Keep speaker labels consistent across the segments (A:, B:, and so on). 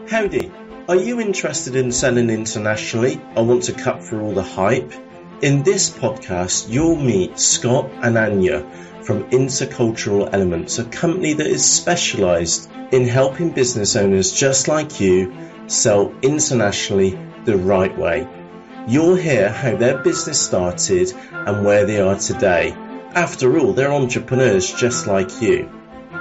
A: Howdy, are you interested in selling internationally or want to cut through all the hype? In this podcast, you'll meet Scott and Anja from InterCultural Elements, a company that is specialised in helping business owners just like you sell internationally the right way. You'll hear how their business started and where they are today. After all, they're entrepreneurs just like you.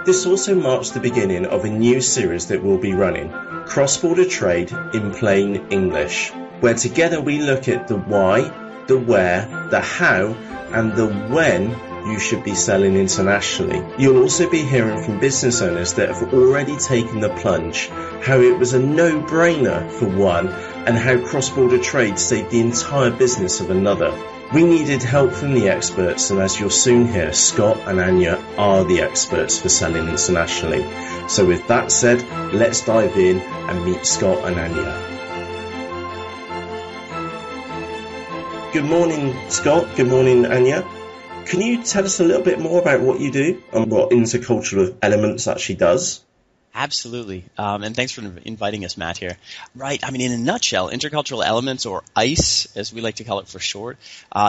A: This also marks the beginning of a new series that we'll be running, Cross-Border Trade in Plain English, where together we look at the why, the where, the how, and the when you should be selling internationally. You'll also be hearing from business owners that have already taken the plunge, how it was a no-brainer for one, and how cross-border trade saved the entire business of another. We needed help from the experts, and as you'll soon hear, Scott and Anja are the experts for selling internationally. So with that said, let's dive in and meet Scott and Anja. Good morning, Scott. Good morning, Anja. Can you tell us a little bit more about what you do and what InterCultural Elements actually does?
B: Absolutely. And thanks for inviting us, Matt, here. Right. I mean, in a nutshell, InterCultural Elements, or ICE, as we like to call it for short,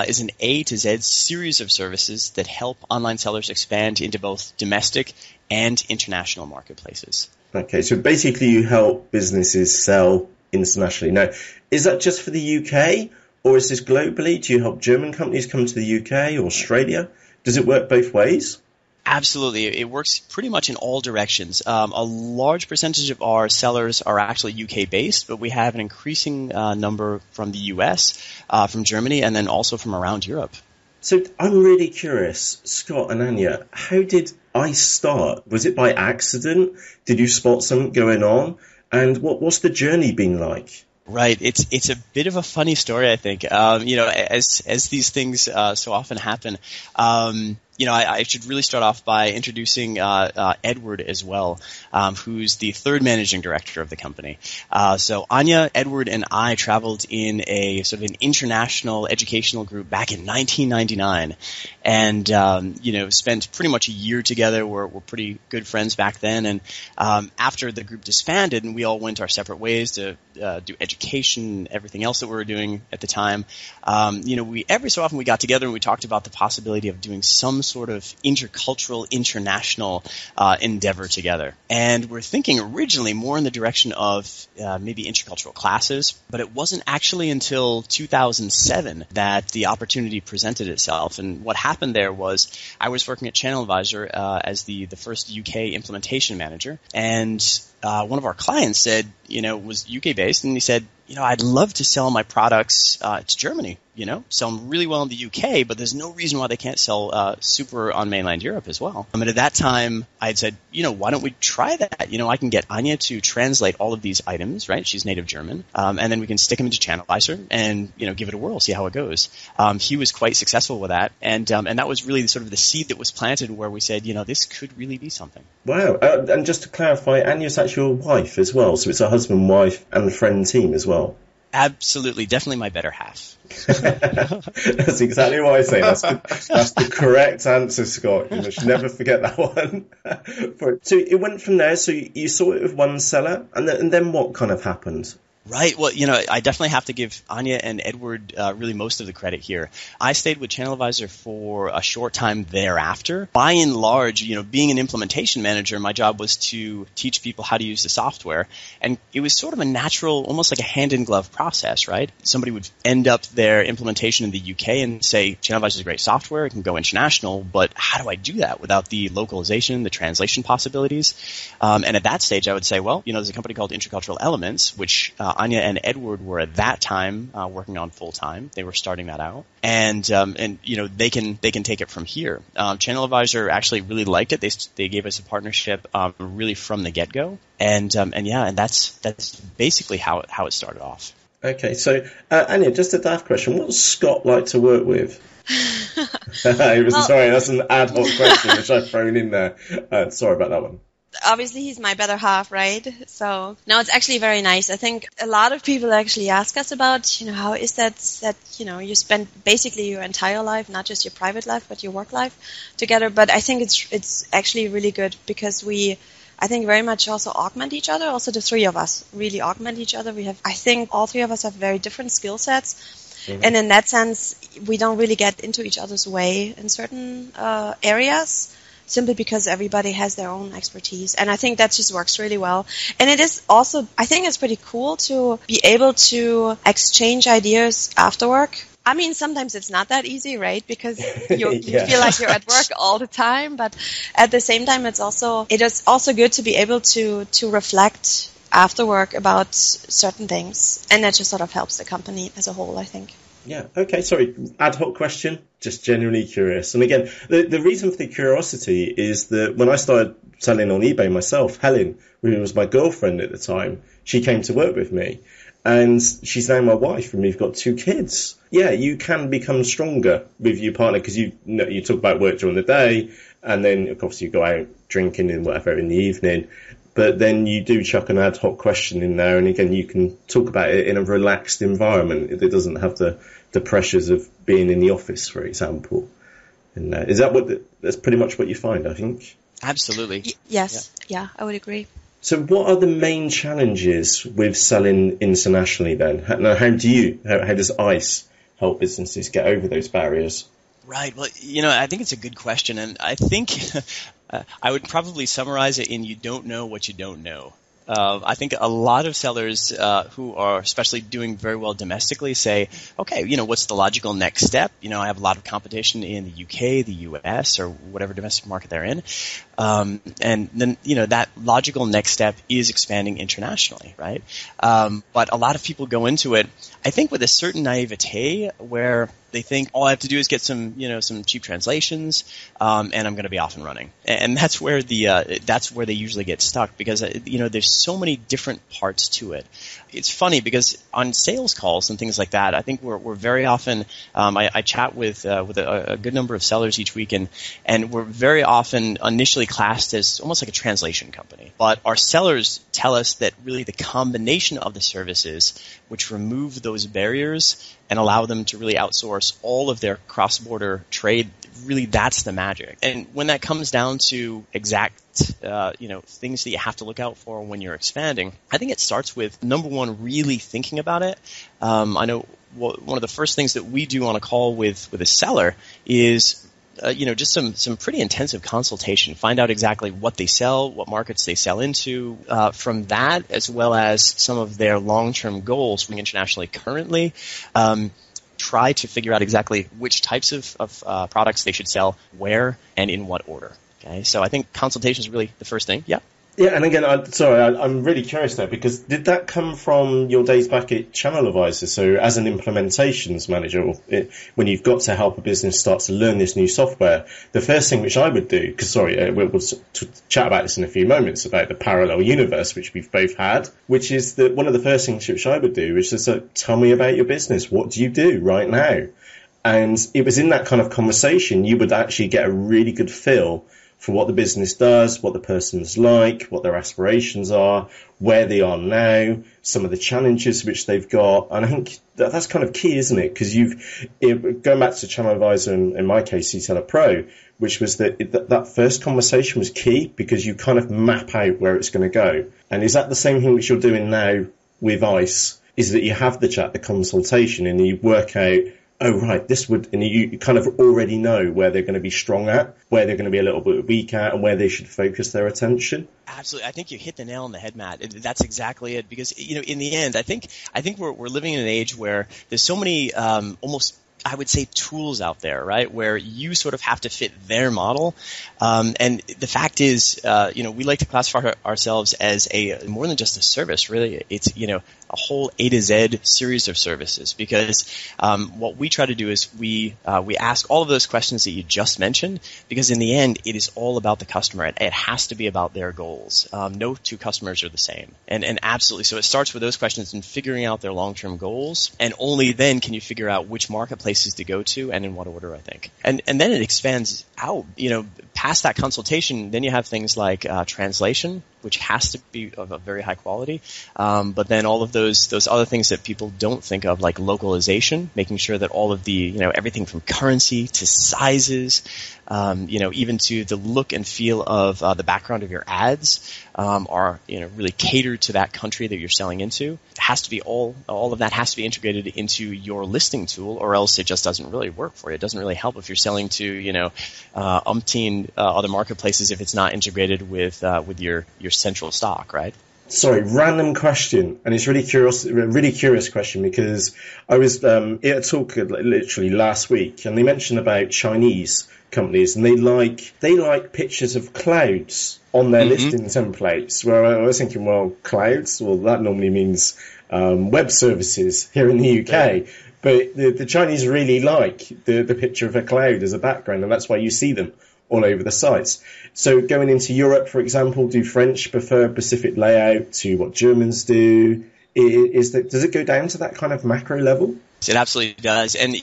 B: is an A to Z series of services that help online sellers expand into both domestic and international marketplaces.
A: Okay, so basically you help businesses sell internationally. Now, is that just for the UK, or is this globally? Do you help German companies come to the UK or Australia? Does it work both ways?
B: Absolutely. It works pretty much in all directions. A large percentage of our sellers are actually UK-based, but we have an increasing number from the US, from Germany, and then also from around Europe.
A: So I'm really curious, Scott and Anja, how did ICE start? Was it by accident? Did you spot something going on? And what's the journey been like?
B: Right. It's a bit of a funny story, I think. As these things so often happen, I should really start off by introducing Edward as well, who's the third managing director of the company. So Anja, Edward, and I traveled in a sort of an international educational group back in 1999, and spent pretty much a year together. We're pretty good friends back then, and after the group disbanded and we all went our separate ways to do education, everything else that we were doing at the time, we every so often we got together and we talked about the possibility of doing some sort of intercultural, international endeavor together. And we're thinking originally more in the direction of maybe intercultural classes, but it wasn't actually until 2007 that the opportunity presented itself. And what happened there was I was working at Channel Advisor as the first UK implementation manager, and one of our clients said, was UK-based, and he said, I'd love to sell my products to Germany, sell them really well in the UK, but there's no reason why they can't sell super on mainland Europe as well. And at that time, I had said, why don't we try that? I can get Anja to translate all of these items, right? She's native German. And then we can stick them into Channel Advisor and, give it a whirl, see how it goes. He was quite successful with that. And that was really sort of the seed that was planted where we said, this could really be something.
A: Wow. And just to clarify, Anja's actually your wife as well. So it's a husband, wife, and friend team as well.
B: Absolutely. Definitely my better half.
A: That's exactly what I say. That's the correct answer, Scott. You should never forget that one. So it went from there. So you saw it with one seller, and then what kind of happened?
B: Right. Well, I definitely have to give Anja and Edward really most of the credit here. I stayed with Channel Advisor for a short time thereafter. By and large, being an implementation manager, my job was to teach people how to use the software. And it was sort of a natural, almost like a hand-in-glove process, right? Somebody would end up their implementation in the UK and say, Channel Advisor is a great software, it can go international, but how do I do that without the localization, the translation possibilities? And at that stage, I would say, well, there's a company called InterCultural Elements, which Anja and Edward were at that time working on full time. They were starting that out, and they can take it from here. Channel Advisor actually really liked it. They gave us a partnership really from the get go, and that's basically how it started off.
A: Okay, so Anja, just a daft question: what does Scott like to work with? Sorry, that's an ad hoc question which I've thrown in there. Sorry about that one.
C: Obviously he's my better half, right? So no, it's actually very nice. I think a lot of people actually ask us about, how is that you spend basically your entire life, not just your private life, but your work life together. But I think it's actually really good because we I think, very much also augment each other. Also, the three of us really augment each other. I think all three of us have very different skill sets. Mm-hmm. And in that sense, we don't really get into each other's way in certain areas, simply because everybody has their own expertise. And I think that just works really well. And it is also, I think it's pretty cool to be able to exchange ideas after work. I mean, sometimes it's not that easy, right? Because you feel like you're at work all the time. But at the same time, it is also good to be able to reflect after work about certain things. And that just sort of helps the company as a whole, I think.
A: Yeah. Okay. Sorry. Ad hoc question. Just genuinely curious. And again, the reason for the curiosity is that when I started selling on eBay myself, Helen, who was my girlfriend at the time, she came to work with me. And she's now my wife, and we've got 2 kids. Yeah, you can become stronger with your partner because you talk about work during the day, and then of course you go out drinking and whatever in the evening. But then you do chuck an ad hoc question in there, and again you can talk about it in a relaxed environment. It doesn't have the pressures of being in the office, for example. And is that that's pretty much what you find, I think?
B: Absolutely.
C: Yes. Yeah, I would agree.
A: So what are the main challenges with selling internationally then? How does ICE help businesses get over those barriers?
B: Right. Well, I think it's a good question. And I think I would probably summarize it in you don't know what you don't know. I think a lot of sellers who are especially doing very well domestically say, okay, what's the logical next step? I have a lot of competition in the UK, the US, or whatever domestic market they're in. And then, that logical next step is expanding internationally, right? But a lot of people go into it, I think, with a certain naivete where they think all I have to do is get some cheap translations, and I'm going to be off and running. And that's where that's where they usually get stuck because, there's so many different parts to it. It's funny because on sales calls and things like that, I think we're very often, I chat with a good number of sellers each week, and we're very often initially classed as almost like a translation company. But our sellers tell us that really the combination of the services which remove those barriers and allow them to really outsource all of their cross-border trade, really that's the magic. And when that comes down to exact things that you have to look out for when you're expanding, I think it starts with, number one, really thinking about it. I know one of the first things that we do on a call with a seller is just some pretty intensive consultation. Find out exactly what they sell, what markets they sell into. From that, as well as some of their long-term goals internationally currently, try to figure out exactly which types of products they should sell, where, and in what order. Okay, so I think consultation is really the first thing. Yeah.
A: Yeah, and again, I'm really curious there, because did that come from your days back at Channel Advisor? So as an implementations manager, when you've got to help a business start to learn this new software, the first thing which I would do, because we'll chat about this in a few moments, about the parallel universe, which we've both had, which is that one of the first things which I would do is just tell me about your business. What do you do right now? And it was in that kind of conversation you would actually get a really good feel for what the business does, what the person's like, what their aspirations are, where they are now, some of the challenges which they've got. And I think that's kind of key, isn't it? Because going back to Channel Advisor, and in my case, eSeller Pro, which was that first conversation was key, because you kind of map out where it's going to go. And is that the same thing which you're doing now with ICE? Is that you have the chat, the consultation, and you work out, oh, right, and you kind of already know where they're going to be strong at, where they're going to be a little bit weak at, and where they should focus their attention?
B: Absolutely. I think you hit the nail on the head, Matt. That's exactly it. Because, in the end, I think we're living in an age where there's so many almost, I would say, tools out there, right, where you sort of have to fit their model. And the fact is, we like to classify ourselves as more than just a service, really. It's, a whole A to Z series of services, because what we try to do is we ask all of those questions that you just mentioned, because in the end, it is all about the customer. It has to be about their goals. No two customers are the same. And absolutely. So it starts with those questions and figuring out their long-term goals. And only then can you figure out which marketplaces to go to and in what order, I think. And then it expands out, past that consultation, then you have things like translation, which has to be of a very high quality. But then all of those other things that people don't think of, like localization, making sure that all of the, everything from currency to sizes, even to the look and feel of the background of your ads are, really catered to that country that you're selling into. It has to be all of that has to be integrated into your listing tool, or else it just doesn't really work for you. It doesn't really help if you're selling to, umpteen other marketplaces if it's not integrated with your central stock, right?
A: Sorry, random question, and it's really curious question, because I was at a talk literally last week, and they mentioned about Chinese companies, and they like pictures of clouds on their listing templates. Where I was thinking, well, clouds, well, that normally means web services here in the UK. But the Chinese really like the picture of a cloud as a background, and that's why you see them all over the sites. So going into Europe, for example, do French prefer Pacific layout to what Germans do? Does it go down to that kind of macro level?
B: It absolutely does. And,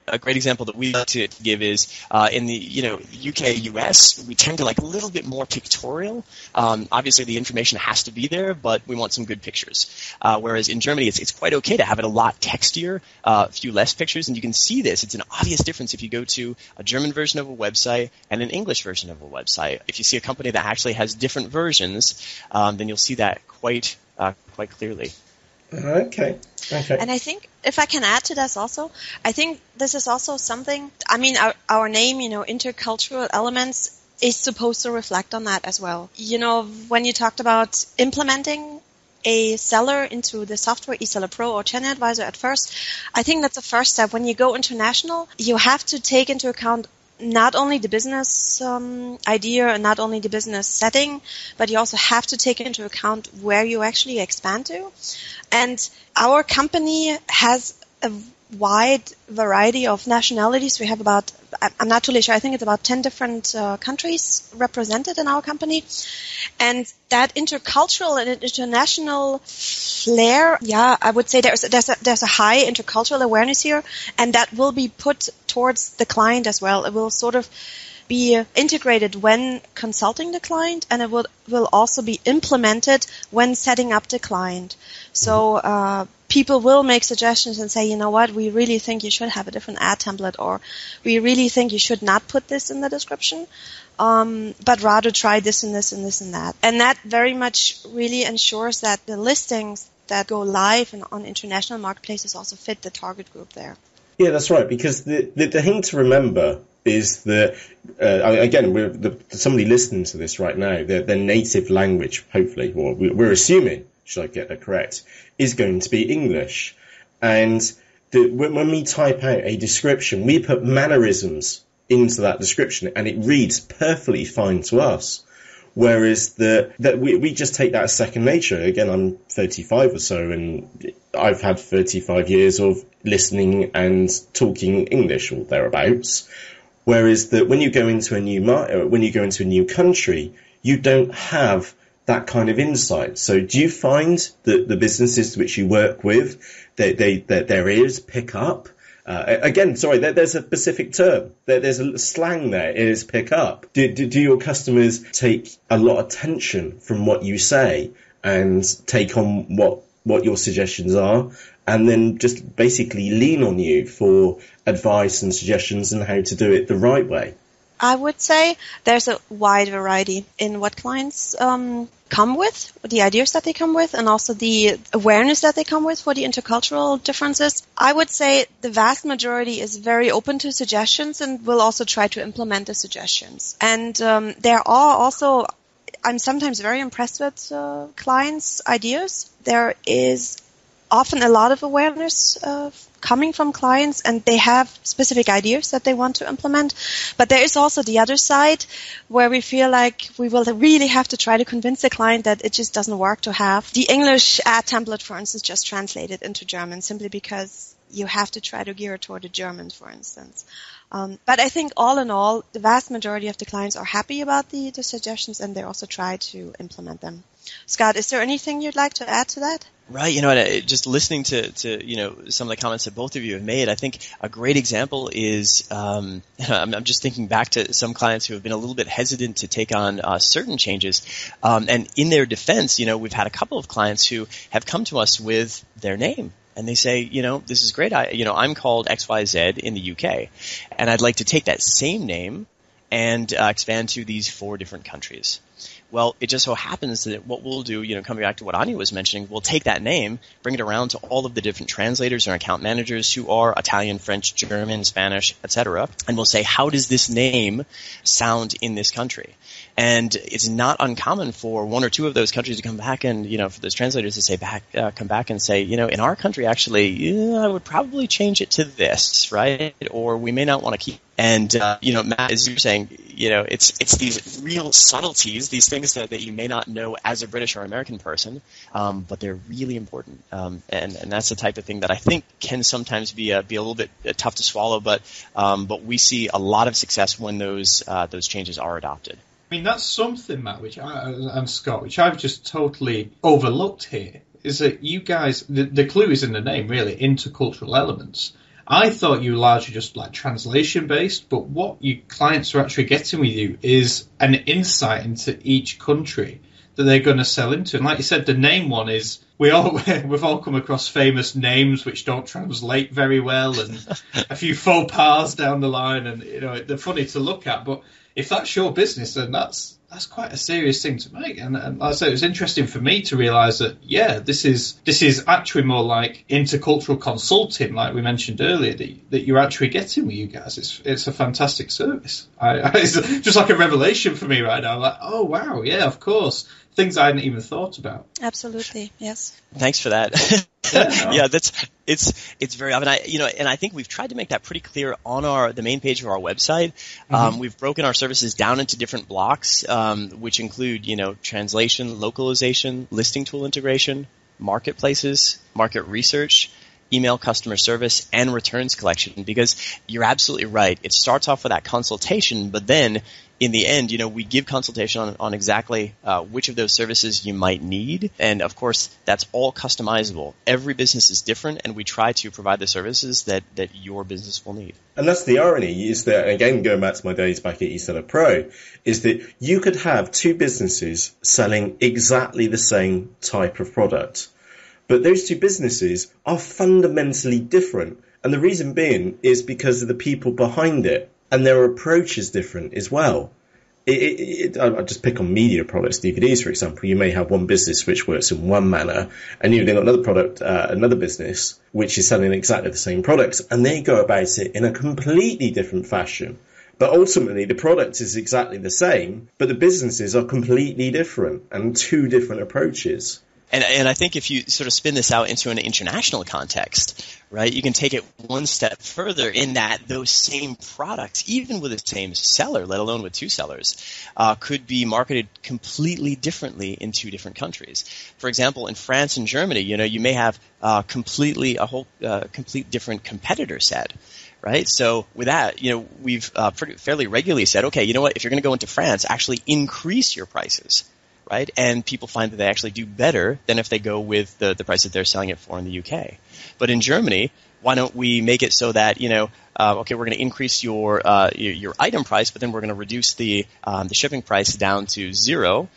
B: a great example that we like to give is in the UK, US, we tend to like a little bit more pictorial. Obviously, the information has to be there, but we want some good pictures. Whereas in Germany, it's quite okay to have it a lot textier, a few less pictures, and you can see this. It's an obvious difference if you go to a German version of a website and an English version of a website. If you see a company that actually has different versions, then you'll see that quite clearly.
A: Okay.
C: And I think, if I can add to this also, I think this is also something, our name, InterCultural Elements, is supposed to reflect on that as well. When you talked about implementing a seller into the software, eSeller Pro or Channel Advisor at first, I think that's the first step. When you go international, you have to take into account not only the business idea and not only the business setting, but you also have to take into account where you actually expand to. And our company has a wide variety of nationalities. We have about, I'm not totally sure, I think it's about 10 different countries represented in our company. And that intercultural and international flair, I would say there's a high intercultural awareness here, and that will be put towards the client as well. It will sort of be integrated when consulting the client, and it will also be implemented when setting up the client. So people will make suggestions and say, you know what, we really think you should have a different ad template, or we really think you should not put this in the description, but rather try this and this and this and that. And that very much really ensures that the listings that go live on international marketplaces also fit the target group there.
A: Yeah, that's right, because the thing to remember is that, again, somebody listening to this right now, their native language, hopefully, or we're assuming, should I get that correct, is going to be English. And when we type out a description, we put mannerisms into that description, and it reads perfectly fine to us. Whereas we just take that as second nature. Again, I'm 35 or so, and I've had 35 years of listening and talking English or thereabouts. Whereas when you go into a new country, you don't have that kind of insight. So do you find that the businesses which you work with, their ears pick up? There's a specific term. There's a slang there, ears pick up. Do your customers take a lot of attention from what you say and take on what your suggestions are, and then just basically lean on you for advice and suggestions on how to do it the right way?
C: I would say there's a wide variety in what clients come with, the ideas that they come with, and also the awareness that they come with for the intercultural differences. I would say the vast majority is very open to suggestions and will also try to implement the suggestions. And there are also, I'm sometimes very impressed with clients' ideas. There is often a lot of awareness coming from clients, and they have specific ideas that they want to implement. But there is also the other side where we feel like we will really have to try to convince the client that it just doesn't work to have the English ad template, for instance, just translated into German, simply because you have to try to gear it toward the German, for instance. But I think all in all, the vast majority of the clients are happy about the suggestions, and they also try to implement them. Scott, is there anything you'd like to add to that?
B: Right. Just listening to some of the comments that both of you have made, I think a great example is, I'm just thinking back to some clients who have been a little bit hesitant to take on certain changes. And in their defense, we've had a couple of clients who have come to us with their name. And they say, this is great. I'm called XYZ in the UK, and I'd like to take that same name and expand to these 4 different countries. Well, it just so happens that what we'll do, coming back to what Anja was mentioning, we'll take that name, bring it around to all of the different translators and account managers who are Italian, French, German, Spanish, etc., and we'll say, how does this name sound in this country? And it's not uncommon for 1 or 2 of those countries to come back and, for those translators to say come back and say, in our country, actually, I would probably change it to this, right? Or we may not want to keep. And, Matt, as you're saying, it's these real subtleties, these things that you may not know as a British or American person, but they're really important. And that's the type of thing that I think can sometimes be a little bit tough to swallow, but we see a lot of success when those changes are adopted.
D: I mean, that's something, Matt, and Scott, which I've just totally overlooked here, is that you guys, the clue is in the name, really, intercultural elements. I thought you were largely just like translation based, but what your clients are actually getting with you is an insight into each country that they're going to sell into. And like you said, the name one is, we've all come across famous names which don't translate very well, and a few faux pas down the line, and they're funny to look at. But if that's your business, then that's quite a serious thing to make. And like I said, it was interesting for me to realise that, this is actually more like intercultural consulting, like we mentioned earlier, that you're actually getting with you guys. It's a fantastic service. It's just like a revelation for me right now. I'm like, oh, wow, yeah, of course. Things I hadn't even thought about.
C: Absolutely, yes.
B: Thanks for that. Yeah, it's very often. And I think we've tried to make that pretty clear on the main page of our website. Mm-hmm. We've broken our services down into different blocks, which include, translation, localization, listing tool integration, marketplaces, market research, email customer service, and returns collection. Because you're absolutely right. It starts off with that consultation, but then in the end, we give consultation on exactly which of those services you might need. And of course, that's all customizable. Every business is different, and we try to provide the services that your business will need. And
A: that's the irony, is that, again, going back to my days back at eSeller Pro, is that you could have 2 businesses selling exactly the same type of product. But those 2 businesses are fundamentally different. And the reason being is because of the people behind it. And their approach is different as well. I'll just pick on media products, DVDs, for example. You may have one business which works in one manner, and you've got another product, another business, which is selling exactly the same products, and they go about it in a completely different fashion. But ultimately, the product is exactly the same, but the businesses are completely different and 2 different approaches.
B: And I think if you sort of spin this out into an international context, right, you can take it one step further in that those same products, even with the same seller, let alone with 2 sellers, could be marketed completely differently in 2 different countries. For example, in France and Germany, you may have complete different competitor set. Right. So with that, we've fairly regularly said, okay, you know what, if you're going to go into France, actually increase your prices. Right, and people find that they actually do better than if they go with the price that they're selling it for in the UK. But in Germany, why don't we make it so that okay, we're going to increase your item price, but then we're going to reduce the shipping price down to 0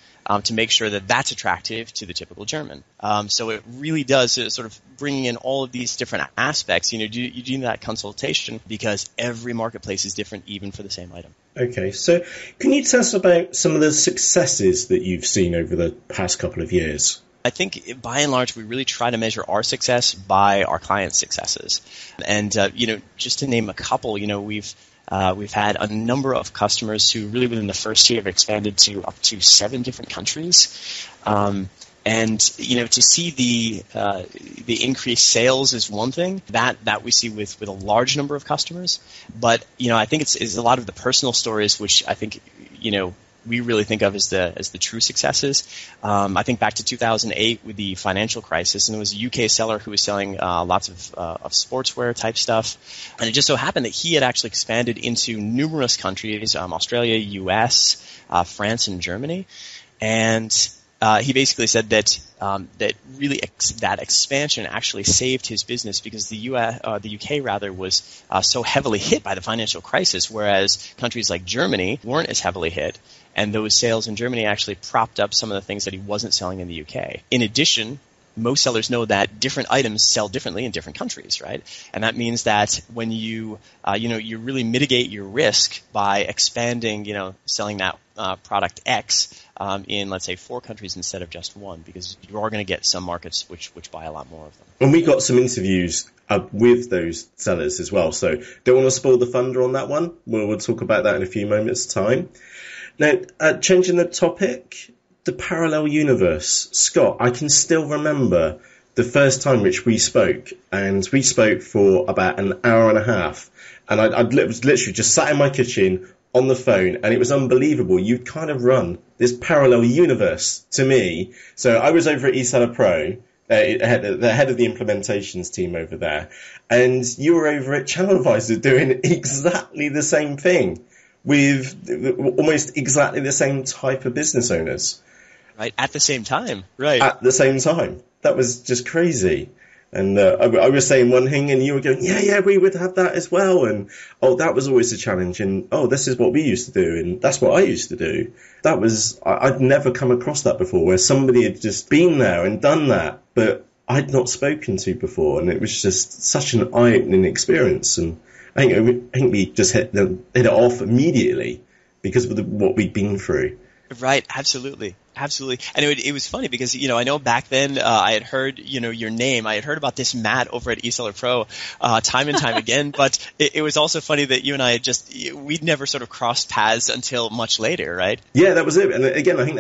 B: to make sure that that's attractive to the typical German. So it really does sort of bring in all of these different aspects. You do that consultation because every marketplace is different, even for the same item.
A: Okay, so can you tell us about some of the successes that you've seen over the past couple of years?
B: I think by and large, we really try to measure our success by our clients' successes. And, just to name a couple, we've had a number of customers who really within the first year have expanded to up to 7 different countries. And to see the increased sales is one thing that we see with a large number of customers. But I think it's a lot of the personal stories which I think we really think of as the true successes. I think back to 2008 with the financial crisis, and it was a UK seller who was selling lots of sportswear type stuff, and it just so happened that he had actually expanded into numerous countries: Australia, US, France, and Germany, and he basically said that that expansion actually saved his business because the UK rather was so heavily hit by the financial crisis, whereas countries like Germany weren't as heavily hit. And those sales in Germany actually propped up some of the things that he wasn't selling in the UK. In addition, most sellers know that different items sell differently in different countries, right? And that means that when you really mitigate your risk by expanding, selling that product X in, let's say, 4 countries instead of just 1, because you are going to get some markets which buy a lot more of them.
A: And we got some interviews with those sellers as well, so don't want to spoil the thunder on that one. We'll talk about that in a few moments' time. Now, changing the topic, the parallel universe. Scott, I can still remember the first time which we spoke, and we spoke for about an hour and a half, and I was literally just sat in my kitchen on the phone, and it was unbelievable. You'd kind of run this parallel universe to me. So I was over at eSeller Pro, the head of the implementations team over there, and you were over at Channel Advisor doing exactly the same thing with almost exactly the same type of business owners.
B: Right, at the same time. Right.
A: At the same time. That was just crazy. And I was saying one thing and you were going, yeah, we would have that as well. And, that was always a challenge. And, this is what we used to do. And that's what I used to do. That was, I'd never come across that before, where somebody had just been there and done that, but I'd not spoken to before. And it was just such an eye-opening experience. And I think we just hit it off immediately because of what we'd been through.
B: Right, absolutely. And it was funny because, I know back then I had heard, your name. I had heard about this Matt over at eSeller Pro time and time again, but it was also funny that you and I we'd never sort of crossed paths until much later, right?
A: Yeah, that was it. And again, I think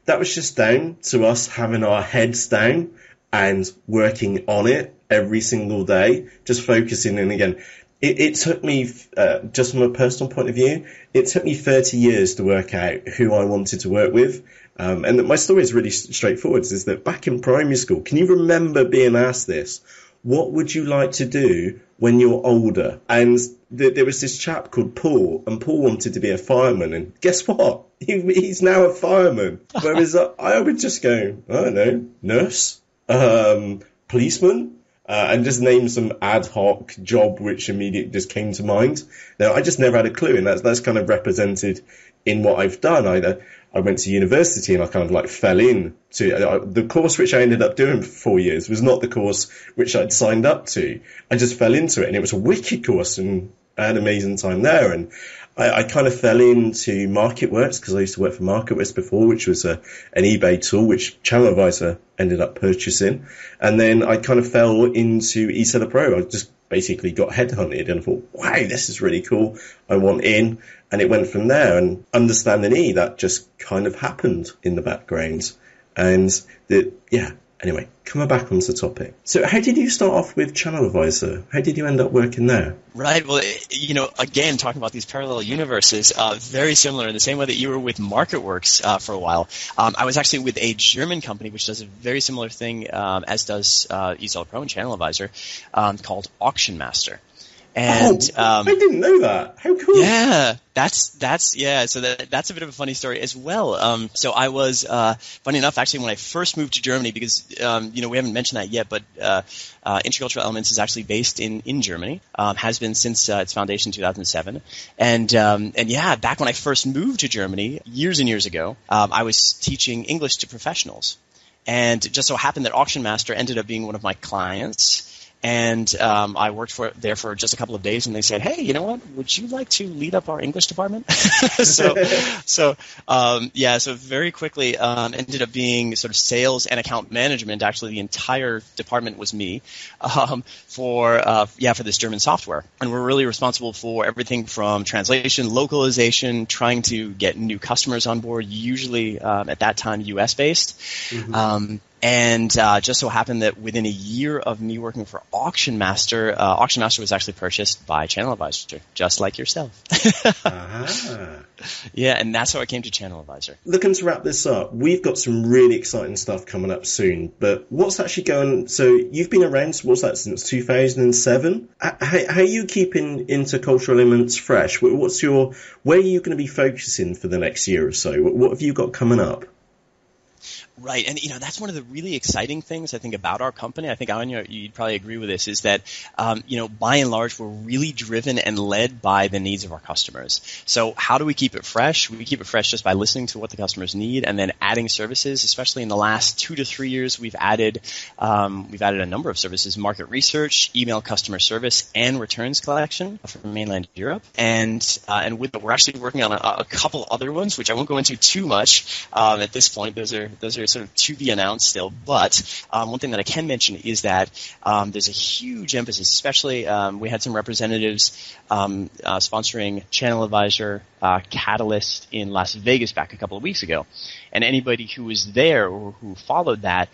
A: that was just down to us having our heads down and working on it every single day, just focusing. And again, it took me, just from a personal point of view, it took me 30 years to work out who I wanted to work with. And my story is really straightforward, is that back in primary school, can you remember being asked this? What would you like to do when you're older? And there was this chap called Paul, and Paul wanted to be a fireman. And guess what? He's now a fireman. Whereas I would just go, I don't know, nurse, policeman, and just name some ad hoc job which immediately just came to mind. Now, I just never had a clue, and that's kind of represented in what I've done. I went to university and I kind of fell in to the course which I ended up doing for 4 years was not the course which I'd signed up to. I just fell into it, and it was a wicked course, and I had an amazing time there. And I kind of fell into MarketWorks because I used to work for MarketWorks before, which was an eBay tool which Channel Advisor ended up purchasing. And then I kind of fell into eSeller Pro. I just basically got headhunted and thought, wow, this is really cool. I want in. And it went from there. And UnderstandingE, that just kind of happened in the background. And anyway, coming back onto the topic. So how did you start off with Channel Advisor? How did you end up working there?
B: Right. Well, again, talking about these parallel universes, very similar in the same way that you were with MarketWorks for a while. I was actually with a German company which does a very similar thing as does eSeller Pro and Channel Advisor called Auction Master. And
A: I didn't know that. How cool!
B: Yeah, that's So that's a bit of a funny story as well. So I was funny enough, actually, when I first moved to Germany, because we haven't mentioned that yet, but InterCultural Elements is actually based in Germany. Has been since its foundation in 2007. And back when I first moved to Germany years and years ago, I was teaching English to professionals, and it just so happened that Auction Master ended up being one of my clients. And I worked there for just a couple of days, and they said, "Hey, you know what? Would you like to lead up our English department?" So very quickly ended up being sort of sales and account management. Actually, the entire department was me for this German software, and we're really responsible for everything from translation, localization, trying to get new customers on board. Usually at that time, US based. Mm-hmm. And just so happened that within a year of me working for Auction Master was actually purchased by Channel Advisor, just like yourself. Yeah, and that's how I came to Channel Advisor.
A: Looking to wrap this up, we've got some really exciting stuff coming up soon, but what's actually going... So you've been around, what's that, since 2007? How are you keeping InterCultural Elements fresh? Where are you going to be focusing for the next year or so? What have you got coming up?
B: Right. And, that's one of the really exciting things I think about our company. I think, Anja, you'd probably agree with this, is that, by and large, we're really driven and led by the needs of our customers. So how do we keep it fresh? We keep it fresh just by listening to what the customers need and then adding services. Especially in the last 2 to 3 years, we've added a number of services: market research, email customer service, and returns collection for mainland Europe. And with we're actually working on a couple other ones, which I won't go into too much at this point. Those are sort of to be announced still. But one thing that I can mention is that there's a huge emphasis, especially we had some representatives sponsoring Channel Advisor Catalyst in Las Vegas back a couple of weeks ago. And anybody who was there or who followed that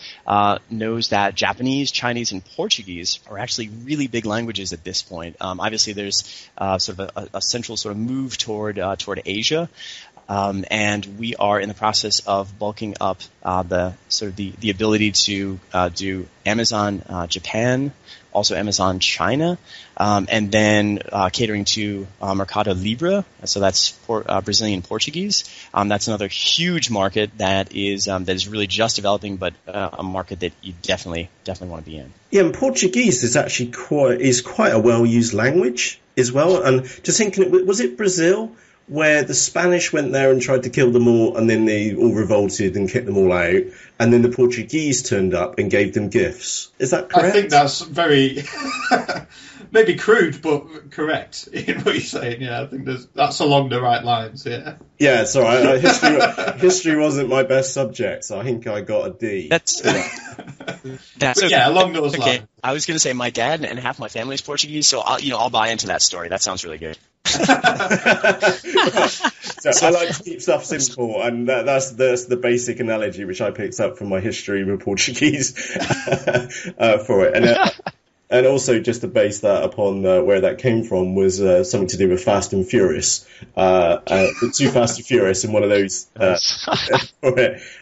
B: knows that Japanese, Chinese, and Portuguese are actually really big languages at this point. Obviously, there's sort of a central sort of move toward Asia. And we are in the process of bulking up the ability to do Amazon Japan, also Amazon China, and then catering to Mercado Libre. So that's Brazilian Portuguese. That's another huge market that is really just developing, but a market that you definitely want to be in.
A: Yeah, and Portuguese is actually quite a well used language as well. And just thinking, was it Brazil where the Spanish went there and tried to kill them all, and then they all revolted and kicked them all out, and then the Portuguese turned up and gave them gifts? Is that correct?
D: I think that's very maybe crude, but correct in what you're saying. Yeah, I think that's along the right lines. Yeah.
A: Yeah, sorry. History wasn't my best subject, so I think I got a D.
B: That's okay.
D: Yeah, along those lines.
B: I was going to say my dad and half my family is Portuguese, so I'll buy into that story. That sounds really good.
A: So I like to keep stuff simple, and that's the basic analogy which I picked up from my history with Portuguese for it. And also, just to base that upon where that came from, was something to do with Fast and Furious. Too Fast and Furious in one of those.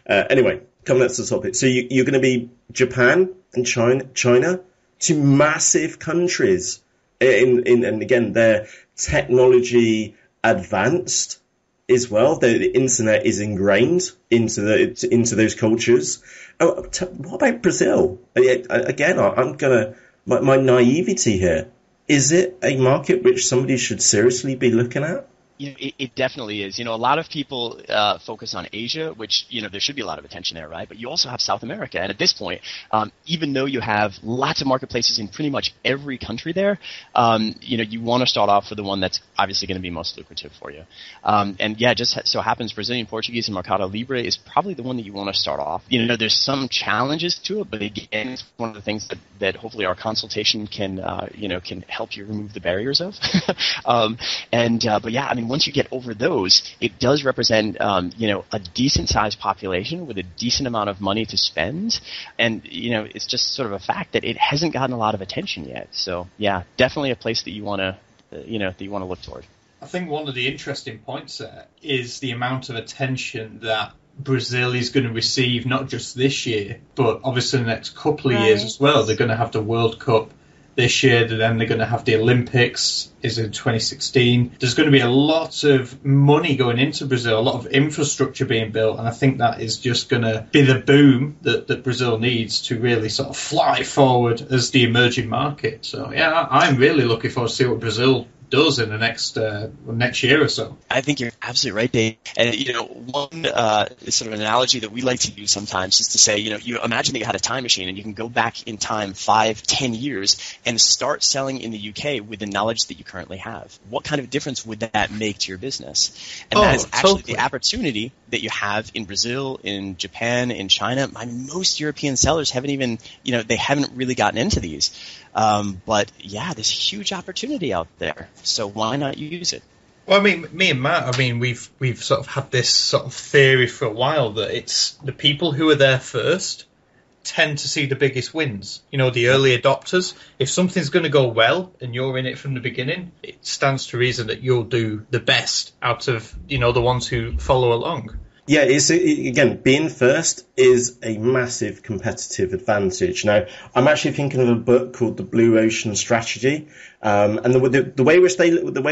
A: Anyway, coming back to the topic. So you're going to be Japan and China, two massive countries. And again, they're technology advanced as well. The internet is ingrained into those cultures. What about Brazil? Again, my naivety here. Is it a market which somebody should seriously be looking at?
B: It definitely is. A lot of people focus on Asia, which, there should be a lot of attention there, right? But you also have South America. And at this point, even though you have lots of marketplaces in pretty much every country there, you want to start off with the one that's obviously going to be most lucrative for you. And yeah, just so happens Brazilian Portuguese and Mercado Libre is probably the one that you want to start off. There's some challenges to it, but again, it's one of the things that hopefully our consultation can help you remove the barriers of. But yeah, once you get over those, it does represent, a decent-sized population with a decent amount of money to spend, and it's just sort of a fact that it hasn't gotten a lot of attention yet. So, yeah, definitely a place that you want to look toward.
D: I think one of the interesting points there is the amount of attention that Brazil is going to receive, not just this year, but obviously the next couple of years as well. They're going to have the World Cup this year, then they're going to have the Olympics is in 2016. There's going to be a lot of money going into Brazil, a lot of infrastructure being built, and I think that is just going to be the boom that Brazil needs to really sort of fly forward as the emerging market. So yeah, I'm really looking forward to see what Brazil does in the next year or so. I
B: think you're absolutely right, Dave. And one sort of analogy that we like to use sometimes is to say, you imagine that you had a time machine and you can go back in time 5-10 years and start selling in the UK with the knowledge that you currently have. What kind of difference would that make to your business? And that is actually the opportunity that you have in Brazil, in Japan, in China. Most European sellers haven't even, they haven't really gotten into these. But yeah, there's a huge opportunity out there. So why not use it?
D: Well, me and Matt, we've sort of had this sort of theory for a while that it's the people who are there first tend to see the biggest wins. The early adopters. If something's going to go well and you're in it from the beginning, it stands to reason that you'll do the best out of, the ones who follow along.
A: Yeah, again, being first is a massive competitive advantage. Now, I'm actually thinking of a book called The Blue Ocean Strategy, and the way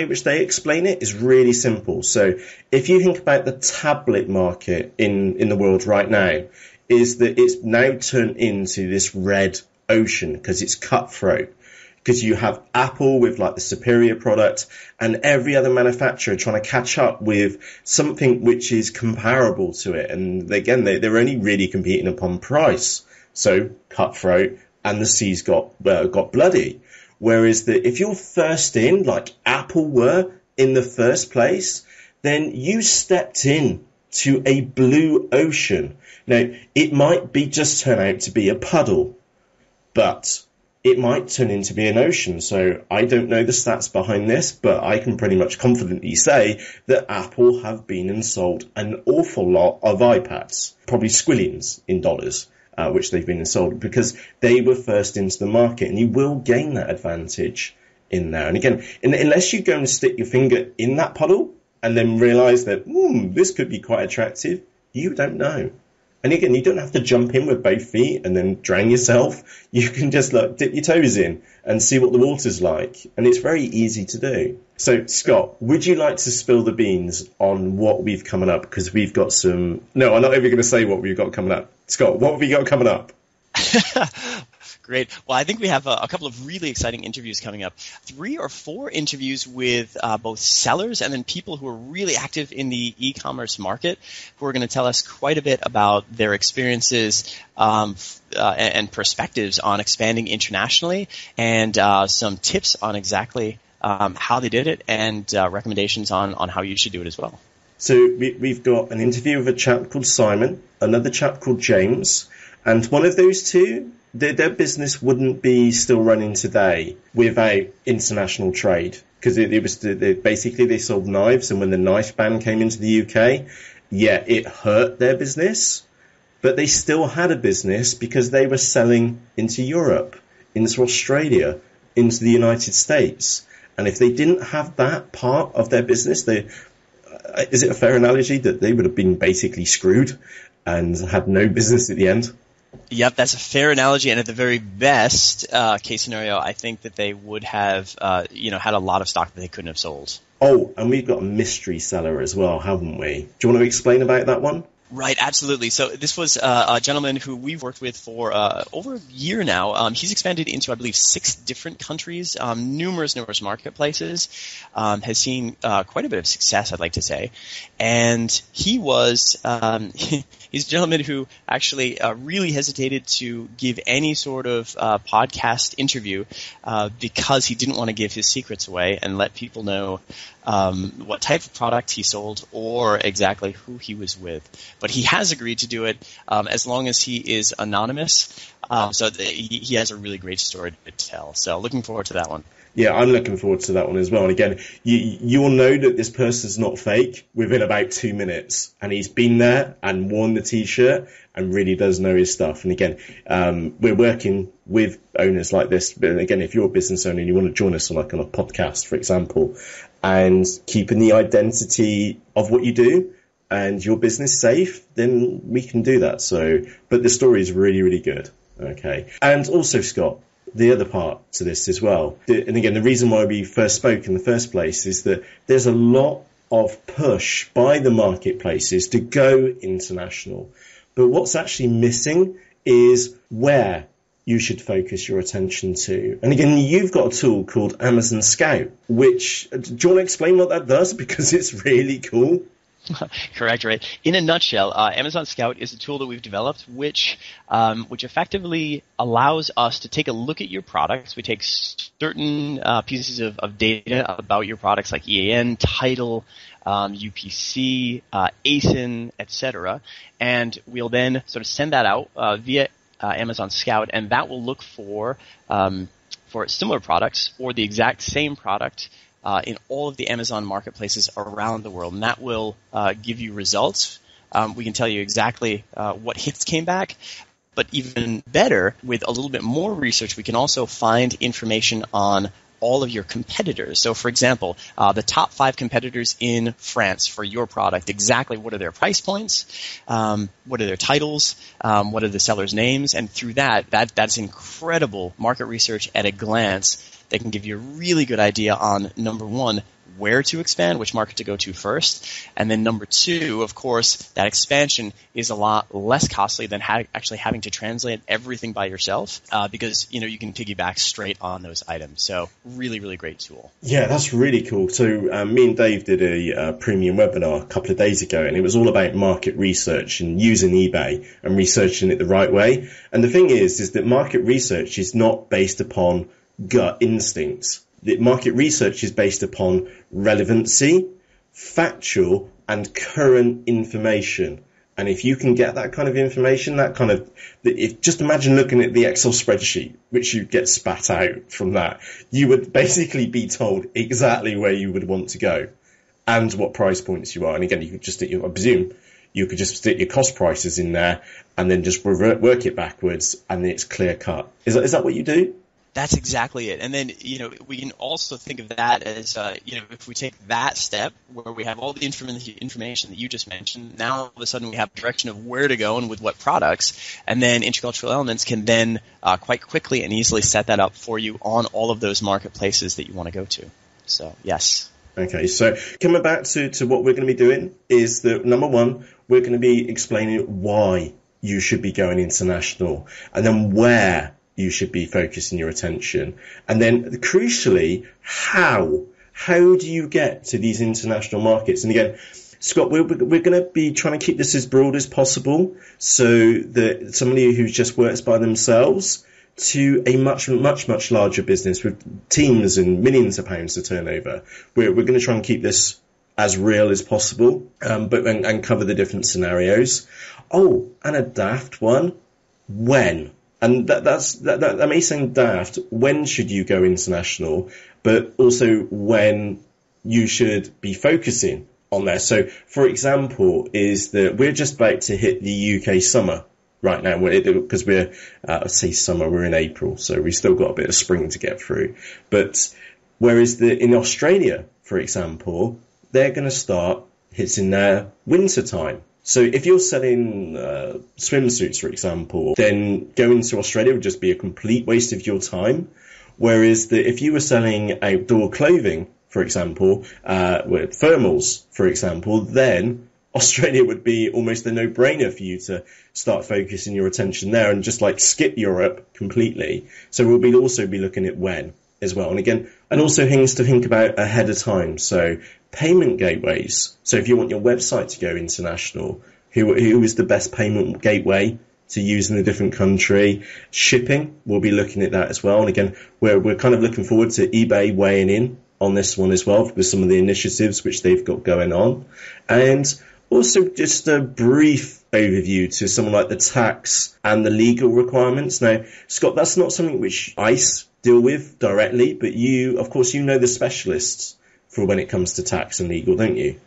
A: which they explain it is really simple. So, if you think about the tablet market in the world right now, is that it's now turned into this red ocean because it's cutthroat. Because you have Apple with like the superior product and every other manufacturer trying to catch up with something which is comparable to it. And again, they're only really competing upon price. So cutthroat, and the seas got bloody. Whereas if you're first in, like Apple were in the first place, then you stepped in to a blue ocean. Now, it might just turn out to be a puddle, but it might turn into be an ocean. So I don't know the stats behind this, but I can pretty much confidently say that Apple have been and sold an awful lot of iPads, probably squillions in dollars, which they've been and sold because they were first into the market, and you will gain that advantage in there. And again, unless you go and stick your finger in that puddle and then realize that, this could be quite attractive, you don't know. And again, you don't have to jump in with both feet and then drown yourself. You can just dip your toes in and see what the water's like. And it's very easy to do. So, Scott, would you like to spill the beans on what we've coming up? Because we've got some... No, I'm not even going to say what we've got coming up. Scott, what have we got coming up?
B: Great. Well, I think we have a couple of really exciting interviews coming up. 3 or 4 interviews with both sellers and then people who are really active in the e-commerce market, who are going to tell us quite a bit about their experiences and perspectives on expanding internationally, and some tips on exactly how they did it, and recommendations on how you should do it as well.
A: So we've got an interview with a chap called Simon, another chap called James, and one of those two, their business wouldn't be still running today without international trade, because basically they sold knives, and when the knife ban came into the UK, it hurt their business, but they still had a business because they were selling into Europe, into Australia, into the United States. And if they didn't have that part of their business, is it a fair analogy that they would have been basically screwed and had no business at the end?
B: Yep, that's a fair analogy, and at the very best case scenario, I think that they would have, had a lot of stock that they couldn't have sold.
A: Oh, and we've got a mystery seller as well, haven't we? Do you want to explain about that one?
B: Right, absolutely. So this was a gentleman who we've worked with for over a year now. He's expanded into, I believe, 6 different countries, numerous marketplaces, has seen quite a bit of success, I'd like to say. And he was he's a gentleman who actually really hesitated to give any sort of podcast interview because he didn't want to give his secrets away and let people know what type of product he sold or exactly who he was with. But he has agreed to do it as long as he is anonymous. He has a really great story to tell. So looking forward to that one.
A: Yeah, I'm looking forward to that one as well. And again, you'll know that this person's not fake within about 2 minutes. And he's been there and worn the T-shirt and really does know his stuff. And again, we're working with owners like this. But again, if you're a business owner and you want to join us on a podcast, for example, and keeping the identity of what you do and your business safe, then we can do that. But the story is really, really good. Okay. And also, Scott, the other part to this as well, and again, the reason why we first spoke in the first place is that there's a lot of push by the marketplaces to go international. But what's actually missing is where you should focus your attention to. And again, you've got a tool called Amazon Scout, which, do you want to explain what that does? Because it's really cool.
B: Correct, right. In a nutshell, Amazon Scout is a tool that we've developed which effectively allows us to take a look at your products. We take certain pieces of data about your products like EAN, title, UPC, ASIN, etc., and we'll then sort of send that out via Amazon Scout, and that will look for similar products or the exact same product in all of the Amazon marketplaces around the world, and that will give you results. We can tell you exactly what hits came back, but even better, with a little bit more research, we can also find information on all of your competitors. So, for example, the top 5 competitors in France for your product, exactly what are their price points, what are their titles, what are the sellers' names, and through that's incredible market research at a glance that can give you a really good idea on, number one, where to expand, which market to go to first, and then number 2, of course, that expansion is a lot less costly than actually having to translate everything by yourself, because you can piggyback straight on those items. So really, really great tool.
A: Yeah, that's really cool. So me and Dave did a premium webinar a couple of days ago, and it was all about market research and using eBay and researching it the right way. And the thing is that market research is not based upon gut instincts. The market research is based upon relevancy, factual, and current information. And if you can get that kind of information, just imagine looking at the Excel spreadsheet, which you get spat out from that, you would basically be told exactly where you would want to go and what price points you are. And again, you could just, I presume, you could just stick your cost prices in there and then just work it backwards, and it's clear cut. Is that what you do?
B: That's exactly it. And then, we can also think of that as, if we take that step where we have all the information that you just mentioned, now all of a sudden we have direction of where to go and with what products. And then InterCultural Elements can then quite quickly and easily set that up for you on all of those marketplaces that you want to go to. So, yes.
A: Okay, so coming back to what we're going to be doing is that, number 1, we're going to be explaining why you should be going international, and then where you should be focusing your attention. And then crucially, how do you get to these international markets? And again, Scott, we're going to be trying to keep this as broad as possible so that somebody who just works by themselves to a much, much, much larger business with teams and millions of pounds to turnover. We're going to try and keep this as real as possible, and cover the different scenarios. Oh, and a daft one, when? And that may sound daft. When should you go international? But also when you should be focusing on there. So, for example, is that we're just about to hit the UK summer right now, because we're in April, so we've still got a bit of spring to get through. But whereas in Australia, for example, they're going to start hitting their winter time. So if you're selling swimsuits, for example, then going to Australia would just be a complete waste of your time. Whereas if you were selling outdoor clothing, for example, with thermals, for example, then Australia would be almost a no-brainer for you to start focusing your attention there and just skip Europe completely. So we'll also be looking at when as well. And again, and also things to think about ahead of time. So payment gateways. So if you want your website to go international, who is the best payment gateway to use in a different country? Shipping, we'll be looking at that as well. And again, we're kind of looking forward to eBay weighing in on this one as well with some of the initiatives which they've got going on. And also just a brief overview to someone like the tax and the legal requirements. Now, Scott, that's not something which ICE deal with directly, but you, of course, you know the specialists for when it comes to tax and legal, don't you?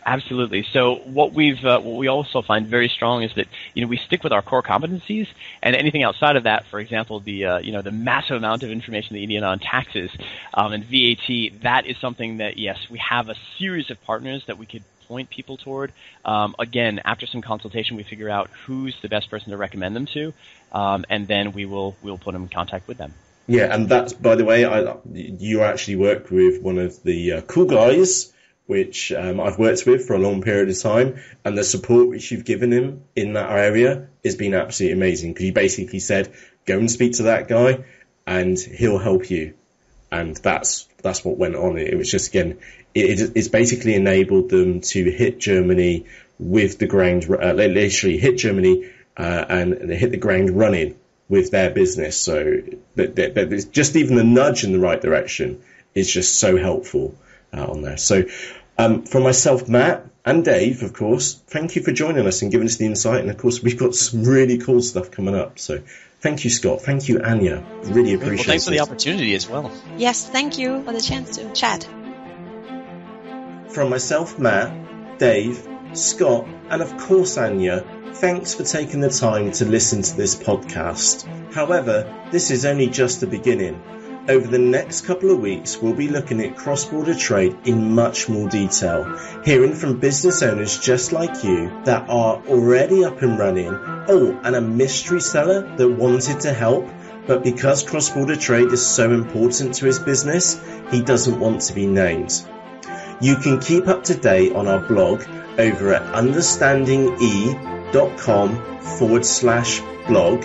E: Absolutely. So what we also find very strong is that we stick with our core competencies, and anything outside of that, for example, the massive amount of information that you need on taxes and VAT, that is something that we have a series of partners that we could point people toward. Again, after some consultation, we figure out who's the best person to recommend them to, and then we'll put them in contact with them.
A: Yeah, and that's, by the way, you actually work with one of the cool guys, which I've worked with for a long period of time, and the support which you've given him in that area has been absolutely amazing, because you basically said, go and speak to that guy, and he'll help you. And that's what went on. It was just, again, it's basically enabled them to hit Germany with the ground, literally hit Germany and hit the ground running with their business. So that just even a nudge in the right direction is just so helpful on there. So from myself, Matt, and Dave, of course, thank you for joining us and giving us the insight. And of course, we've got some really cool stuff coming up. So thank you, Scott. Thank you, Anja. Really appreciate it.
B: Well, thanks for the opportunity as well.
C: Yes, thank you for the chance to chat.
A: From myself, Matt, Dave, Scott, and of course, Anja, thanks for taking the time to listen to this podcast. However, this is only just the beginning. Over the next couple of weeks, we'll be looking at cross-border trade in much more detail, hearing from business owners just like you that are already up and running, and a mystery seller that wanted to help, but because cross-border trade is so important to his business, he doesn't want to be named. You can keep up to date on our blog over at understandinge.com/blog.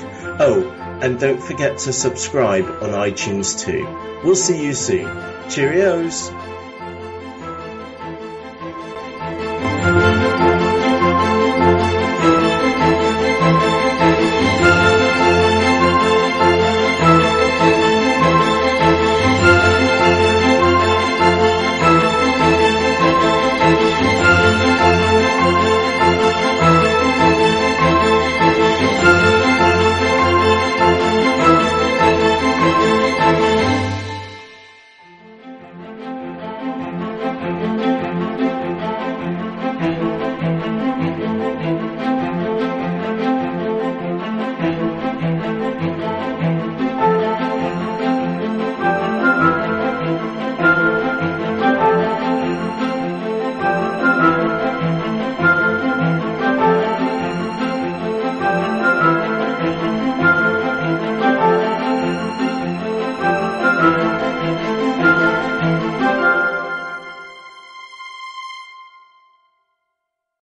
A: And don't forget to subscribe on iTunes too. We'll see you soon. Cheerios!